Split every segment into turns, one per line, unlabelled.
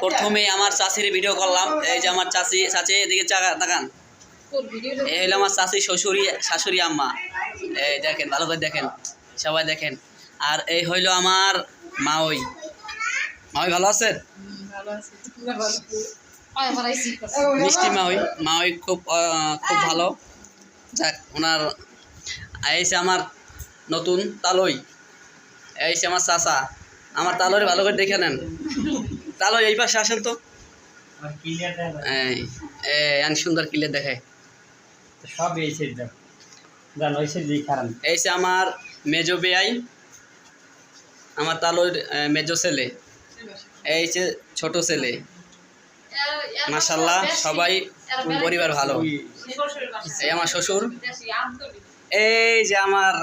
প্রথমে আমার চাচির ভিডিও করলাম। এই যে আমার চাচি এদিকে তাকান। এই হলো আমার চাচি শাশুড়ি আম্মা। এই দেখেন, ভালো করে দেখেন, সবাই দেখেন। আর এই হইল আমার মাওই। ভালো আছেন? মিষ্টি মাওই খুব ভালো। যাক, ওনার এইসে আমার নতুন তালই। এইসে আমার চাচা। আমার তালরে ভালো করে দেখে নেন। তালই এই পাশে আসেন তো। এই সুন্দর ক্লিয়ার দেখায়
সব এই সাইড জান ওই সাইড দিয়ে খারাপ।
এইসে আমার মেজো বেয়াই, আমার তালুর মেজো ছেলে, এই যে ছোট ছেলে। মাশাআল্লাহ সবাই পরিবার ভালো। এই আমার শ্বশুর, এই যে আমার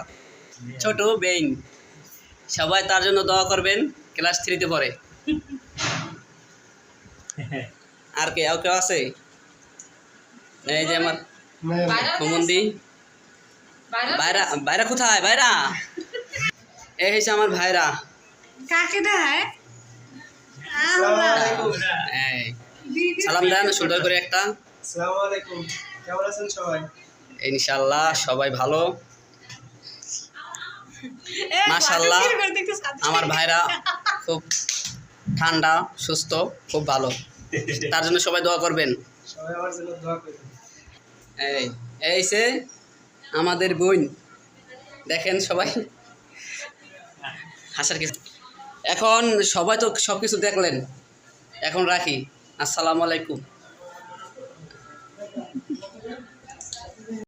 ছোট বেইন। সবাই তার জন্য দোয়া করবেন, ক্লাস 3-তে পড়ে। আর কেউ আছে? এই যে আমার কুমন্দি। ভাইরা কোথায়? ভাইরা এই হয়েছে আমার ভাইরা।
কাকে দেয়?
সালাম দেন সুন্দর করে একটা।
আসসালামু আলাইকুম, কেমন আছেন সবাই?
ইনশাআল্লাহ সবাই ভালো। মাশাআল্লাহ আমার ভাইরা খুব ঠান্ডা, সুস্থ, খুব ভালো। তার জন্য সবাই দোয়া করবেন।
সবাই আমার জন্য দোয়া করবেন।
এই সে আমাদের বোন, দেখেন সবাই হাসার কিছু। এখন সবাই তো সব কিছু দেখলেন, এখন রাখি। আসসালামু আলাইকুম।